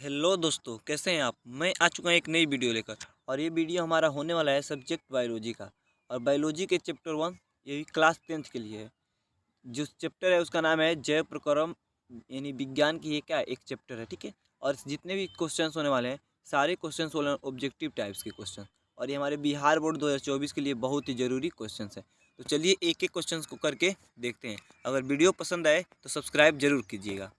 Hello दोस्तों, कैसे हैं आप। मैं आ चुका हूँ एक नई वीडियो लेकर। और ये वीडियो हमारा होने वाला है सब्जेक्ट बायोलॉजी का। और बायोलॉजी के चैप्टर 1 ये भी क्लास 10th के लिए है। जो चैप्टर है उसका नाम है जैव प्रक्रम, यानी विज्ञान की ये क्या एक चैप्टर है, ठीक है। और जितने भी क्वेश्चंस होने वाले हैं सारे क्वेश्चंस होने ऑब्जेक्टिव टाइप्स के क्वेश्चन। और ये हमारे बिहार बोर्ड 2024 के लिए बहुत ही ज़रूरी क्वेश्चन है। तो चलिए एक एक क्वेश्चन को करके देखते हैं। अगर वीडियो पसंद आए तो सब्सक्राइब जरूर कीजिएगा।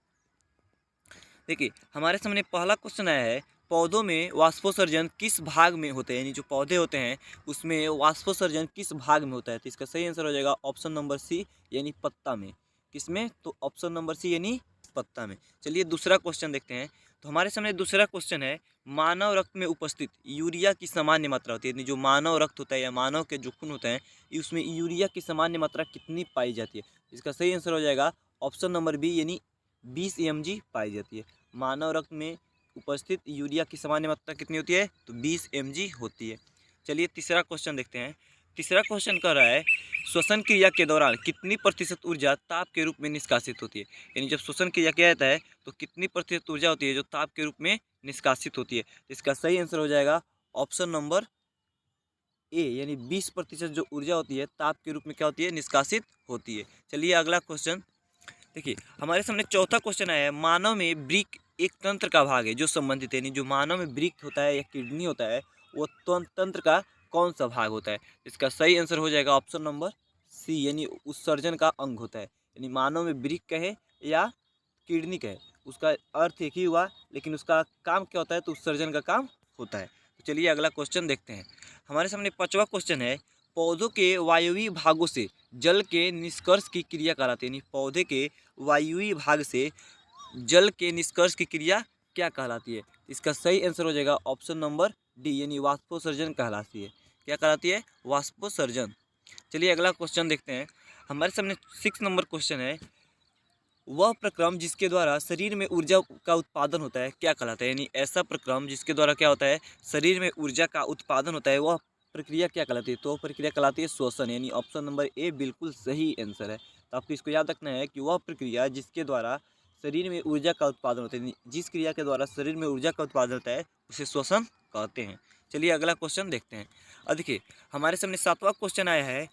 देखिए हमारे सामने पहला क्वेश्चन आया है, पौधों में वाष्पोत्सर्जन किस भाग में होते हैं, यानी जो पौधे होते हैं उसमें वाष्पोत्सर्जन किस भाग में होता है। तो इसका सही आंसर हो जाएगा ऑप्शन नंबर सी, यानी पत्ता में। किसमें? तो ऑप्शन नंबर सी यानी पत्ता में। चलिए दूसरा क्वेश्चन देखते हैं। तो हमारे सामने दूसरा क्वेश्चन है, मानव रक्त में उपस्थित यूरिया की सामान्य मात्रा होती है, यानी जो मानव रक्त होता है या मानव के जो खून होते हैं उसमें यूरिया की सामान्य मात्रा कितनी पाई जाती है। इसका सही आंसर हो जाएगा ऑप्शन नंबर बी, यानी 20 mg पाई जाती है। मानव रक्त में उपस्थित यूरिया की सामान्य मात्रा कितनी होती है? तो 20 mg होती है। चलिए तीसरा क्वेश्चन देखते हैं। तीसरा क्वेश्चन कह रहा है, श्वसन क्रिया के दौरान कितनी प्रतिशत ऊर्जा ताप के रूप में निष्कासित होती है। यानी जब श्वसन क्रिया किया जाता है तो कितनी प्रतिशत ऊर्जा होती है जो ताप के रूप में निष्कासित होती है। इसका सही आंसर हो जाएगा ऑप्शन नंबर ए, यानी 20% जो ऊर्जा होती है ताप के रूप में क्या होती है? निष्कासित होती है। चलिए अगला क्वेश्चन देखिए। हमारे सामने चौथा क्वेश्चन आया है, मानव में वृक्क एक तंत्र का भाग है जो संबंधित है, यानी जो मानव में वृक्क होता है या किडनी होता है वो तंत्र का कौन सा भाग होता है। इसका सही आंसर हो जाएगा ऑप्शन नंबर सी, यानी उत्सर्जन का अंग होता है। यानी मानव में वृक्क कहे या किडनी कहे उसका अर्थ एक ही हुआ, लेकिन उसका काम क्या होता है? तो उत्सर्जन का काम होता है। तो चलिए अगला क्वेश्चन देखते हैं। हमारे सामने पांचवा क्वेश्चन है, पौधों के वायवीय भागों से जल के निष्कर्ष की क्रिया कहलाती है। यानी पौधे के वायवीय भाग से जल के निष्कर्ष की क्रिया क्या कहलाती है। इसका सही आंसर हो जाएगा ऑप्शन नंबर डी, यानी वाष्पोत्सर्जन कहलाती है। क्या कहलाती है? वाष्पोत्सर्जन। चलिए अगला क्वेश्चन देखते हैं। हमारे सामने 6 नंबर क्वेश्चन है, वह प्रक्रम जिसके द्वारा शरीर में ऊर्जा का उत्पादन होता है क्या कहलाता है। यानी ऐसा प्रक्रम जिसके द्वारा क्या होता है? शरीर में ऊर्जा का उत्पादन होता है, वह प्रक्रिया क्या कहलाती है? तो प्रक्रिया कहलाती है श्वसन, यानी ऑप्शन नंबर ए बिल्कुल सही आंसर है। तो आपको इसको याद रखना है कि वह प्रक्रिया जिसके द्वारा शरीर में ऊर्जा का उत्पादन होता है, जिस क्रिया के द्वारा शरीर में ऊर्जा का उत्पादन होता है उसे श्वसन कहते हैं। चलिए अगला क्वेश्चन देखते हैं। अब देखिए हमारे सामने 7वां क्वेश्चन आया है,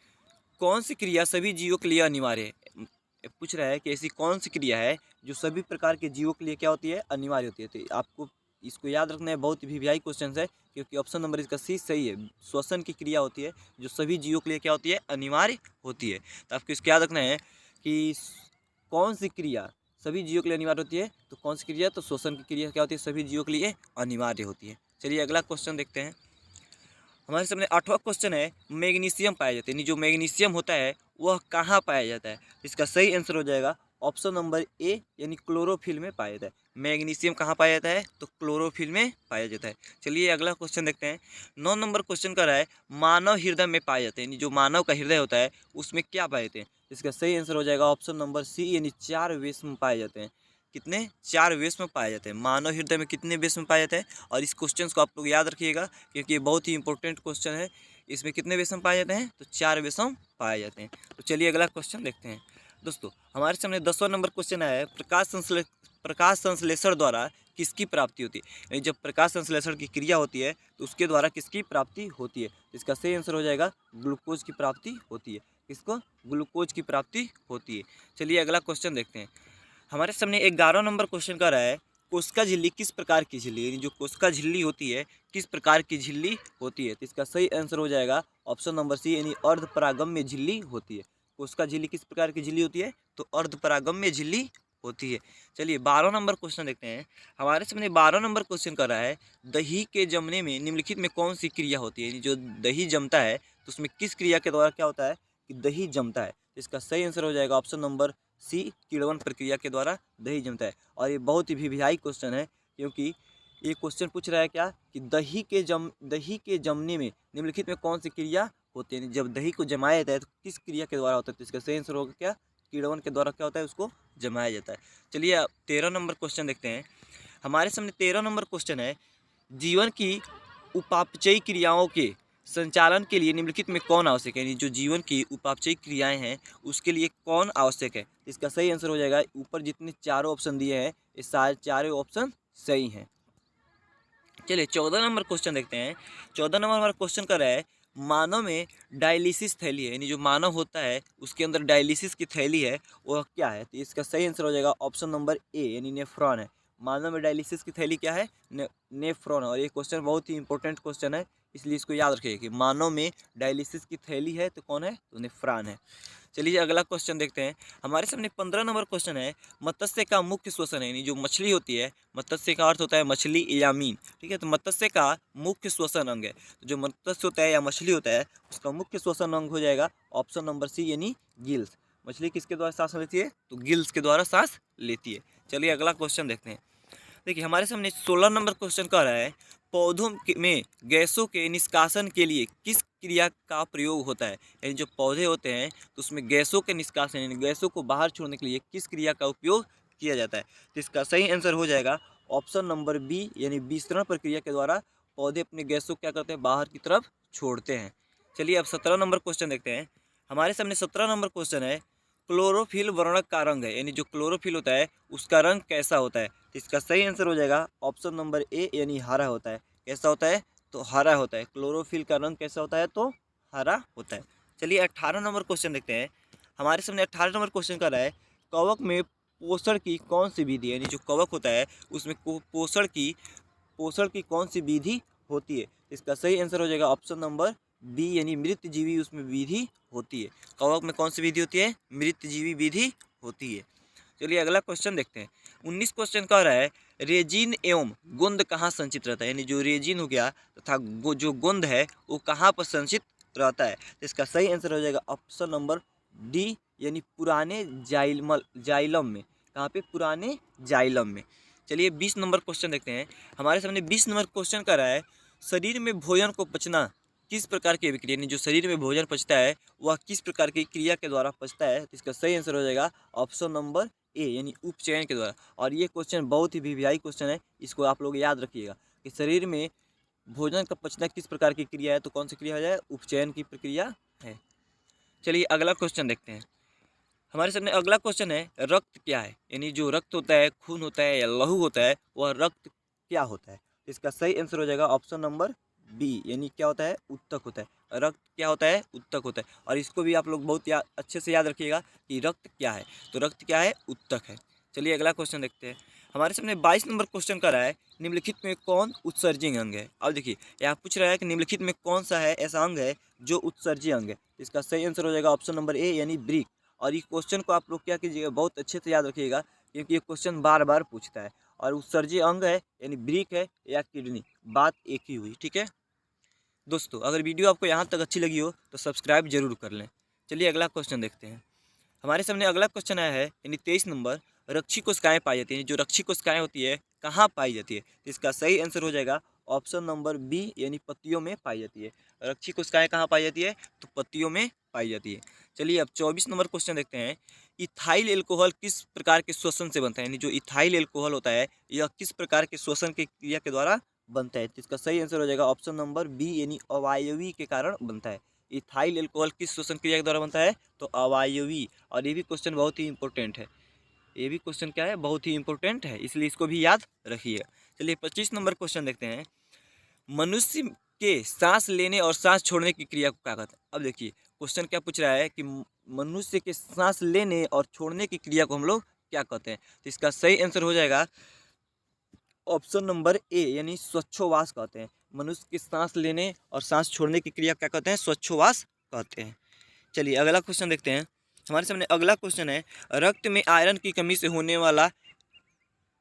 कौन सी क्रिया सभी जीवों के लिए अनिवार्य है। पूछ रहा है कि ऐसी कौन सी क्रिया है जो सभी प्रकार के जीवों के लिए क्या होती है? अनिवार्य होती है। तो आपको इसको याद रखना है, बहुत ही वीवीआई क्वेश्चन है, क्योंकि ऑप्शन नंबर इसका सी सही है। श्वसन की क्रिया होती है जो सभी जीवों के लिए क्या होती है? अनिवार्य होती है। तो आपको इसको याद रखना है कि कौन सी क्रिया सभी जीवों के लिए अनिवार्य होती है। तो कौन सी क्रिया? तो श्वसन की क्रिया क्या होती है? सभी जीवों के लिए अनिवार्य होती है। चलिए अगला क्वेश्चन देखते हैं। हमारे सामने 8वां क्वेश्चन है, मैग्नीशियम पाया जाता है, यानी जो मैग्नीशियम होता है वह कहाँ पाया जाता है। इसका सही आंसर हो जाएगा ऑप्शन नंबर ए, यानी क्लोरोफिल में पाया जाता है। मैग्नीशियम कहाँ पाया जाता है? तो क्लोरोफिल में पाया जाता है। चलिए अगला क्वेश्चन देखते हैं। 9 नंबर क्वेश्चन कर रहा है, मानव हृदय में पाए जाते हैं, यानी जो मानव का हृदय होता है उसमें क्या पाए जाते हैं। इसका सही आंसर हो जाएगा ऑप्शन नंबर सी, यानी 4 वेश्म पाए जाते हैं। कितने? 4 वेश्म पाए जाते हैं। मानव हृदय में कितने वेश्म पाए जाते हैं? और इस क्वेश्चन को आप लोग याद रखिएगा क्योंकि ये बहुत ही इंपॉर्टेंट क्वेश्चन है। इसमें कितने वेश्म पाए जाते हैं? तो 4 वेश्म पाए जाते हैं। तो चलिए अगला क्वेश्चन देखते हैं। दोस्तों हमारे सामने 10वां नंबर क्वेश्चन आया है, प्रकाश संश्लेषण द्वारा किसकी प्राप्ति होती है। यानी जब प्रकाश संश्लेषण की क्रिया होती है तो उसके द्वारा किसकी प्राप्ति होती है। इसका सही आंसर हो जाएगा ग्लूकोज की प्राप्ति होती है। किसको? ग्लूकोज की प्राप्ति होती है। चलिए अगला क्वेश्चन देखते हैं। हमारे सामने 11 नंबर क्वेश्चन का रहा है, कोशिका झिल्ली किस प्रकार की झिल्ली, यानी जो कोशिका झिल्ली होती है किस प्रकार की झिल्ली होती है। तो इसका सही आंसर हो जाएगा ऑप्शन नंबर सी, यानी अर्धपरागम्य झिल्ली होती है। कोशिका झिल्ली किस प्रकार की झिल्ली होती है? तो अर्धपरागम्य झिल्ली होती है। चलिए 12 नंबर क्वेश्चन देखते हैं। हमारे सामने 12 नंबर क्वेश्चन कर रहा है, दही के जमने में निम्नलिखित में कौन सी क्रिया होती है। यानी जो दही जमता है तो उसमें किस क्रिया के द्वारा क्या होता है कि दही जमता है। तो इसका सही आंसर हो जाएगा ऑप्शन नंबर सी, किण्वन प्रक्रिया के द्वारा दही जमता है। और ये बहुत ही वीवीआई क्वेश्चन है, क्योंकि ये क्वेश्चन पूछ रहा है क्या कि दही के जमने में निम्नलिखित में कौन सी क्रिया होती है। जब दही को जमाया जाता है तो किस क्रिया के द्वारा होता है। तो इसका सही आंसर होगा क्या? किण्वन के द्वारा क्या होता है? उसको जमाया जाता है। चलिए अब 13 नंबर क्वेश्चन देखते हैं। हमारे सामने 13 नंबर क्वेश्चन है, जीवन की उपापचयी क्रियाओं के संचालन के लिए निम्नलिखित में कौन आवश्यक है। यानी जो जीवन की उपापचयी क्रियाएं हैं उसके लिए कौन आवश्यक है। इसका सही आंसर हो जाएगा, ऊपर जितने चारों ऑप्शन दिए हैं ये सारे चारों ऑप्शन सही हैं। चलिए 14 नंबर क्वेश्चन देखते हैं। 14 नंबर हमारा क्वेश्चन कर रहा है मानव में डायलिसिस थैली है, यानी जो मानव होता है उसके अंदर डायलिसिस की थैली है वह क्या है। तो इसका सही आंसर हो जाएगा ऑप्शन नंबर ए यानी नेफ्रॉन है। मानव में डायलिसिस की थैली क्या है, नेफ्रॉन है। और ये क्वेश्चन बहुत ही इंपॉर्टेंट क्वेश्चन है, इसलिए इसको याद रखिए कि मानव में डायलिसिस की थैली है तो कौन है, तो नेफ्रॉन है। चलिए अगला क्वेश्चन देखते हैं। हमारे सामने 15 नंबर क्वेश्चन है मत्स्य का मुख्य श्वसन है, यानी जो मछली होती है, मत्स्य का अर्थ होता है मछली या मीन, ठीक है। तो मत्स्य का मुख्य श्वसन अंग है, तो जो मत्स्य होता है या मछली होता है उसका मुख्य श्वसन अंग हो जाएगा ऑप्शन नंबर सी यानी गिल्स। मछली किसके द्वारा सांस लेती है, तो गिल्स के द्वारा सांस लेती है। चलिए अगला क्वेश्चन देखते हैं। देखिए हमारे सामने 16 नंबर क्वेश्चन कह रहा है पौधों में गैसों के निष्कासन के लिए किस क्रिया का प्रयोग होता है, यानी जो पौधे होते हैं तो उसमें गैसों के निष्कासन यानी गैसों को बाहर छोड़ने के लिए किस क्रिया का उपयोग किया जाता है। तो इसका सही आंसर हो जाएगा ऑप्शन नंबर बी यानी विसरण प्रक्रिया के द्वारा पौधे अपने गैसों क्या करते हैं, बाहर की तरफ छोड़ते हैं। चलिए अब 17 नंबर क्वेश्चन देखते हैं। हमारे सामने 17 नंबर क्वेश्चन है क्लोरोफिल वर्णक का रंग है, यानी जो क्लोरोफिल होता है उसका रंग कैसा होता है। तो इसका सही आंसर हो जाएगा ऑप्शन नंबर ए यानी हरा होता है। कैसा होता है, तो हरा होता है। क्लोरोफिल का रंग कैसा होता है, तो हरा होता है। चलिए 18 नंबर क्वेश्चन देखते हैं। हमारे सामने 18 नंबर क्वेश्चन कर रहा है कवक में पोषण की कौन सी विधि है, यानी जो कवक होता है उसमें पोषण की कौन सी विधि होती है। इसका सही आंसर हो जाएगा ऑप्शन नंबर बी यानी मृतजीवी उसमें विधि होती है। कवक में कौन सी विधि होती है, मृतजीवी विधि होती है। चलिए अगला क्वेश्चन देखते हैं। 19 क्वेश्चन कह रहा है रेजिन एवं गोंद कहाँ संचित रहता है, यानी जो रेजिन हो गया तथा जो गोंद है वो कहाँ पर संचित रहता है। तो इसका सही आंसर हो जाएगा ऑप्शन नंबर डी यानी पुराने जाइलम में। कहाँ पे, पुराने जाइलम में। चलिए 20 नंबर क्वेश्चन देखते हैं। हमारे सामने 20 नंबर क्वेश्चन कर रहा है शरीर में भोजन को पचना किस प्रकार की अभिक्रिया, यानी जो शरीर में भोजन पचता है वह किस प्रकार की क्रिया के द्वारा पचता है। तो इसका सही आंसर हो जाएगा ऑप्शन नंबर ए यानी उपचयन के द्वारा। और ये क्वेश्चन बहुत ही वीवीआई क्वेश्चन है, इसको आप लोग याद रखिएगा कि शरीर में भोजन का पचना किस प्रकार की क्रिया है, तो कौन सी क्रिया हो जाए, उपचयन की प्रक्रिया है। चलिए अगला क्वेश्चन देखते हैं। हमारे सामने अगला क्वेश्चन है रक्त क्या है, यानी जो रक्त होता है, खून होता है या लहू होता है वह रक्त क्या होता है। तो इसका सही आंसर हो जाएगा ऑप्शन नंबर बी यानी क्या होता है, उत्तक होता है। रक्त क्या होता है, उत्तक होता है। और इसको भी आप लोग बहुत अच्छे से याद रखिएगा कि रक्त क्या है, तो रक्त क्या है, उत्तक है। चलिए अगला क्वेश्चन देखते हैं। हमारे सामने 22 नंबर क्वेश्चन कर रहा है निम्नलिखित में कौन उत्सर्जी अंग है। अब देखिए यहाँ पूछ रहा है कि निम्नलिखित में कौन सा है ऐसा अंग है जो उत्सर्जी अंग है। इसका सही आंसर हो जाएगा ऑप्शन नंबर ए यानी ब्रीक। और इस क्वेश्चन को आप लोग क्या कीजिएगा, बहुत अच्छे से याद रखिएगा क्योंकि ये क्वेश्चन बार बार पूछता है। और उत्सर्जी अंग है यानी ब्रीक है या किडनी, बात एक ही हुई, ठीक है दोस्तों। अगर वीडियो आपको यहाँ तक अच्छी लगी हो तो सब्सक्राइब जरूर कर लें। चलिए अगला क्वेश्चन देखते हैं। हमारे सामने अगला क्वेश्चन आया है यानी 23 नंबर रक्षी कोशिकाएं पाई जाती हैं। जो रक्षी कोशिकाएं होती है कहाँ पाई जाती है, तो इसका सही आंसर हो जाएगा ऑप्शन नंबर बी यानी पत्तियों में पाई जाती है। रक्षी कोशिकाएं कहाँ पाई जाती है, तो पत्तियों में पाई जाती है। चलिए अब 24 नंबर क्वेश्चन देखते हैं। इथाइल एल्कोहल किस प्रकार के श्वसन से बनता है, यानी जो इथाइल एल्कोहल होता है यह किस प्रकार के श्वसन की क्रिया के द्वारा बनता है। तो इसका सही आंसर हो जाएगा ऑप्शन नंबर बी यानी अवायवी के कारण बनता है। इथाइल एल्कोहल किस श्वसन क्रिया के द्वारा बनता है, तो अवायवी। और ये भी क्वेश्चन बहुत ही इंपॉर्टेंट है, ये भी क्वेश्चन क्या है, बहुत ही इंपॉर्टेंट है, इसलिए इसको भी याद रखिएगा। चलिए 25 नंबर क्वेश्चन देखते हैं। मनुष्य के सांस लेने और सांस छोड़ने की क्रिया को क्या कहते हैं। अब देखिए क्वेश्चन क्या पूछ रहा है कि मनुष्य के सांस लेने और छोड़ने की क्रिया को हम लोग क्या कहते हैं। तो इसका सही आंसर हो जाएगा ऑप्शन नंबर ए यानी श्वासोच्छ्वास कहते हैं। मनुष्य के सांस लेने और सांस छोड़ने की क्रिया क्या कहते हैं, श्वासोच्छ्वास कहते हैं। चलिए अगला क्वेश्चन देखते हैं। हमारे सामने अगला क्वेश्चन है रक्त में आयरन की कमी से होने वाला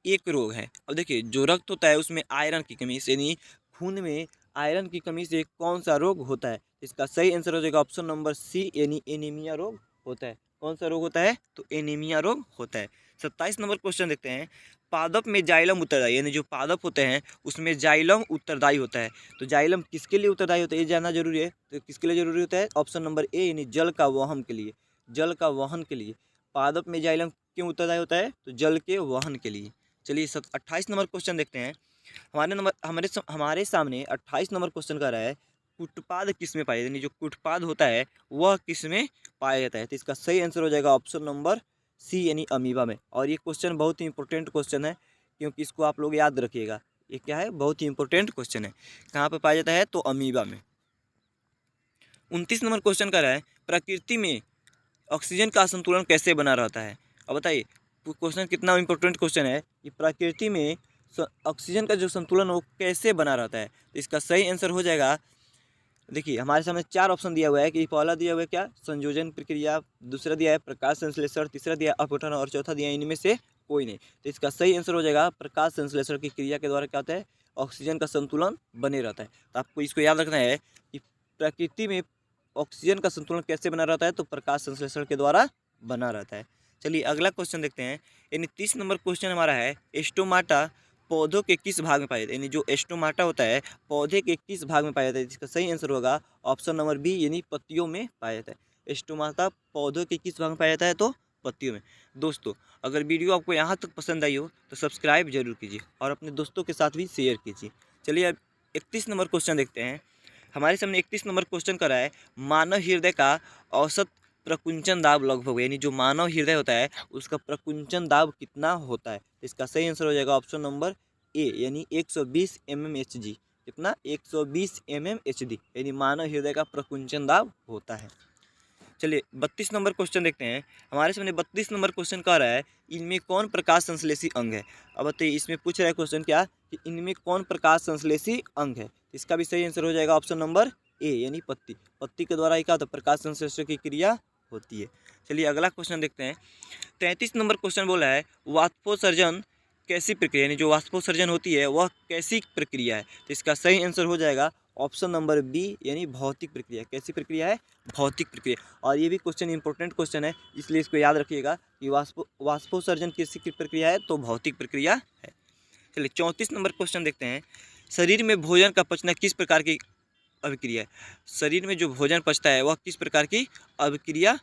एक रोग है। अब देखिए जो रक्त होता है उसमें आयरन की कमी से, यानी खून में आयरन की कमी से कौन सा रोग होता है। इसका सही आंसर हो जाएगा ऑप्शन नंबर सी यानी एनीमिया रोग होता है। कौन सा रोग होता है, तो एनीमिया रोग होता है। 27 नंबर क्वेश्चन देखते हैं। पादप में जाइलम उत्तरदायी, यानी जो पादप होते हैं उसमें जाइलम उत्तरदायी होता है। तो जाइलम किसके लिए उत्तरदायी होता है ये जानना जरूरी है। तो किसके लिए जरूरी होता है, ऑप्शन नंबर ए यानी जल का वहन के लिए। जल का वहन के लिए पादप में जाइलम क्यों उत्तरदायी होता है, तो जल के वहन के लिए। चलिए 28 नंबर क्वेश्चन देखते हैं। हमारे सामने 28 नंबर क्वेश्चन का रहा है कुटपाद किस में पाया जाता है, यानी जो कुटपाद होता है वह किस में पाया जाता है। तो इसका सही आंसर हो जाएगा ऑप्शन नंबर सी यानी अमीबा में। और ये क्वेश्चन बहुत ही इंपॉर्टेंट क्वेश्चन है क्योंकि इसको आप लोग याद रखिएगा। ये क्या है, बहुत ही इंपॉर्टेंट क्वेश्चन है। कहाँ पे पाया जाता है, तो अमीबा में। 29 नंबर क्वेश्चन कर रहा है, प्रकृति में ऑक्सीजन का संतुलन कैसे बना रहता है। अब बताइए क्वेश्चन कितना इंपॉर्टेंट क्वेश्चन है कि प्रकृति में ऑक्सीजन का जो संतुलन वो कैसे बना रहता है। तो इसका सही आंसर हो जाएगा, देखिए हमारे सामने 4 ऑप्शन दिया हुआ है कि पहला दिया हुआ है क्या, संयोजन प्रक्रिया, दूसरा दिया है प्रकाश संश्लेषण, तीसरा दिया है अपघटन और चौथा दिया है इनमें से कोई नहीं। तो इसका सही आंसर हो जाएगा प्रकाश संश्लेषण की क्रिया के द्वारा क्या होता है, ऑक्सीजन का संतुलन बने रहता है। तो आपको इसको याद रखना है कि प्रकृति में ऑक्सीजन का संतुलन कैसे बना रहता है, तो प्रकाश संश्लेषण के द्वारा बना रहता है। चलिए अगला क्वेश्चन देखते हैं। यानी 30 नंबर क्वेश्चन हमारा है, स्टोमाटा पौधों के किस भाग में पाया जाता है। यानी जो स्टोमाटा होता है पौधे के किस भाग में पाया जाता है। इसका सही आंसर होगा ऑप्शन नंबर बी, यानी पत्तियों में पाया जाता है। स्टोमाटा पौधों के किस भाग में पाया जाता है, तो पत्तियों में। दोस्तों अगर वीडियो आपको यहाँ तक पसंद आई हो तो सब्सक्राइब जरूर कीजिए और अपने दोस्तों के साथ भी शेयर कीजिए। चलिए अब 31 नंबर क्वेश्चन देखते हैं। हमारे सामने 31 नंबर क्वेश्चन कर रहा है, मानव हृदय का औसत प्रकुंचन दाब लगभग, यानी जो मानव हृदय होता है उसका प्रकुंचन दाब कितना होता है। इसका सही आंसर हो जाएगा ऑप्शन नंबर ए, यानी 120 mmHg। कितना, 120 mmHg, यानी मानव हृदय का प्रकुंचन दाब होता है। चलिए 32 नंबर क्वेश्चन देखते हैं। हमारे सामने 32 नंबर क्वेश्चन कह रहा है, इनमें कौन प्रकाश संश्लेषी अंग है। अब बताइए इसमें पूछ रहा है क्वेश्चन क्या, कि इनमें कौन प्रकाश संश्लेषी अंग है। इसका भी सही आंसर हो जाएगा ऑप्शन नंबर ए, यानी पत्ती। पत्ती के द्वारा क्या होता है, प्रकाश संश्लेषण की क्रिया होती है। चलिए अगला क्वेश्चन देखते हैं। 33 नंबर क्वेश्चन बोला है, वाष्पोत्सर्जन कैसी प्रक्रिया, यानी जो वाष्पोत्सर्जन होती है वह कैसी प्रक्रिया है। तो इसका सही आंसर हो जाएगा ऑप्शन नंबर बी, यानी भौतिक प्रक्रिया। कैसी प्रक्रिया है, भौतिक प्रक्रिया। और ये भी क्वेश्चन इंपॉर्टेंट क्वेश्चन है, इसलिए इसको याद रखिएगा कि वाष्पोत्सर्जन किसी प्रक्रिया है, तो भौतिक प्रक्रिया है। चलिए 34 नंबर क्वेश्चन देखते हैं। शरीर में भोजन का पचना किस प्रकार की अभिक्रिया है। शरीर में जो भोजन पचता है वह किस प्रकार की अभिक्रिया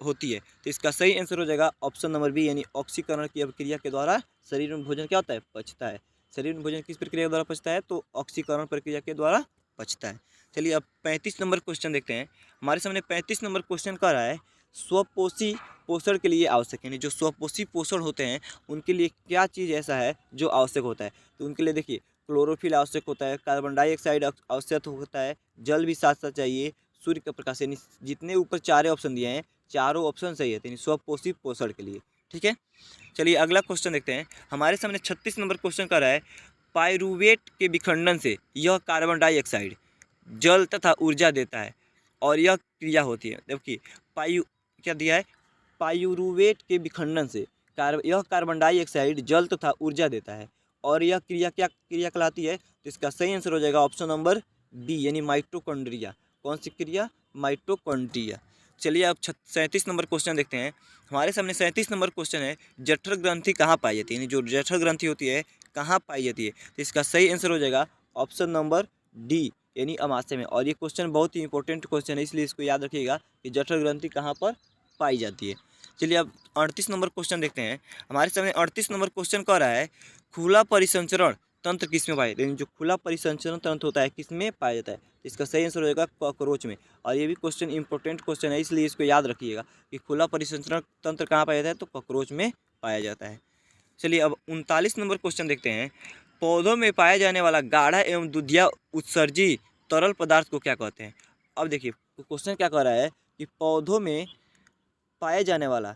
होती है। तो इसका सही आंसर हो जाएगा ऑप्शन नंबर बी, यानी ऑक्सीकरण की अभिक्रिया के द्वारा शरीर में भोजन क्या होता है, पचता है। शरीर में भोजन किस प्रक्रिया के द्वारा पचता है, तो ऑक्सीकरण प्रक्रिया के द्वारा पचता है। चलिए अब 35 नंबर क्वेश्चन देखते हैं। हमारे सामने 35 नंबर क्वेश्चन कह रहा है, स्वपोषी पोषण के लिए आवश्यक, यानी जो स्वपोषी पोषण होते हैं उनके लिए क्या चीज़ ऐसा है जो आवश्यक होता है। तो उनके लिए देखिए क्लोरोफिल आवश्यक होता है, कार्बन डाइऑक्साइड आवश्यक होता है, जल भी साथ साथ चाहिए, सूर्य का प्रकाश, यानी जितने ऊपर 4 ऑप्शन दिए हैं चारों ऑप्शन सही है, यानी स्वपोषी पोषण के लिए। ठीक है, चलिए अगला क्वेश्चन देखते हैं। हमारे सामने 36 नंबर क्वेश्चन कर रहा है, पाइरूवेट के विखंडन से यह कार्बन डाइऑक्साइड जल तथा ऊर्जा देता है और यह क्रिया होती है। देखिए क्या दिया है, पाइरूवेट के विखंडन से यह कार्बन डाइऑक्साइड जल तथा ऊर्जा देता है और यह क्रिया क्या क्रिया कहलाती है। तो इसका सही आंसर हो जाएगा ऑप्शन नंबर बी, यानी माइटोकॉन्ड्रिया। कौन सी क्रिया, माइटोकॉन्ड्रिया। चलिए अब 37 नंबर क्वेश्चन देखते हैं। हमारे सामने 37 नंबर क्वेश्चन है, जठर ग्रंथि कहाँ पाई जाती है, यानी जो जठर ग्रंथि होती है कहाँ पाई जाती है। तो इसका सही आंसर हो जाएगा ऑप्शन नंबर डी, यानी अमाशय में। और ये क्वेश्चन बहुत ही इंपॉर्टेंट क्वेश्चन है, इसलिए इसको याद रखिएगा कि जठर ग्रंथि कहाँ पर पाई जाती है। चलिए अब 38 नंबर क्वेश्चन देखते हैं। हमारे सामने 38 नंबर क्वेश्चन कह रहा है, खुला परिसंचरण तंत्र किसमें पाया जाता है, जो खुला परिसंचरण तंत्र होता है किसमें पाया जाता है। इसका सही आंसर हो जाएगा कॉकरोच में। और ये भी क्वेश्चन इंपॉर्टेंट क्वेश्चन है, इसलिए इसको याद रखिएगा कि खुला परिसंचरण तंत्र कहाँ पाया जाता है, तो कॉकरोच में पाया जाता है। चलिए अब 39 नंबर क्वेश्चन देखते हैं। पौधों में पाया जाने वाला गाढ़ा एवं दूधिया उत्सर्जी तरल पदार्थ को क्या कहते हैं। अब देखिए क्वेश्चन क्या कह रहा है कि पौधों में पाया जाने वाला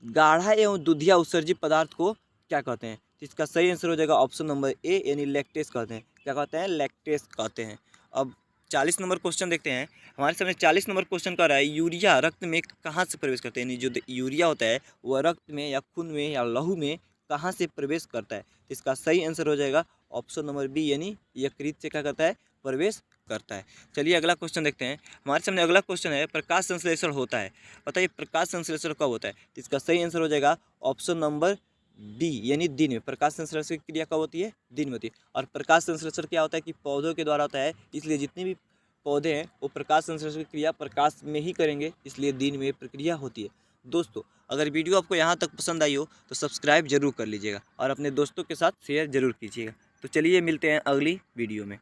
गाढ़ा एवं दूधिया उत्सर्जित पदार्थ को क्या कहते हैं। तो इसका सही आंसर हो जाएगा ऑप्शन नंबर ए, यानी लैक्टेस कहते हैं। क्या कहते हैं, लैक्टेस कहते हैं। अब 40 नंबर क्वेश्चन देखते हैं। हमारे सामने 40 नंबर क्वेश्चन कर रहा है, यूरिया रक्त में कहाँ से प्रवेश करते हैं, यानी जो यूरिया होता है वह रक्त में या खून में या लहू में कहाँ से प्रवेश करता है। तो इसका सही आंसर हो जाएगा ऑप्शन नंबर बी, यानी यकृत से क्या करता है, प्रवेश करता है। चलिए अगला क्वेश्चन देखते हैं। हमारे सामने अगला क्वेश्चन है, प्रकाश संश्लेषण होता है, बताइए प्रकाश संश्लेषण कब होता है। तो इसका सही आंसर हो जाएगा ऑप्शन नंबर डी, यानी दिन में। प्रकाश संश्लेषण की क्रिया कब होती है, दिन में होती है। और प्रकाश संश्लेषण क्या होता है कि पौधों के द्वारा होता है, इसलिए जितने भी पौधे हैं वो प्रकाश संश्लेषण की क्रिया प्रकाश में ही करेंगे, इसलिए दिन में प्रक्रिया होती है। दोस्तों अगर वीडियो आपको यहाँ तक पसंद आई हो तो सब्सक्राइब जरूर कर लीजिएगा और अपने दोस्तों के साथ शेयर जरूर कीजिएगा। तो चलिए मिलते हैं अगली वीडियो में।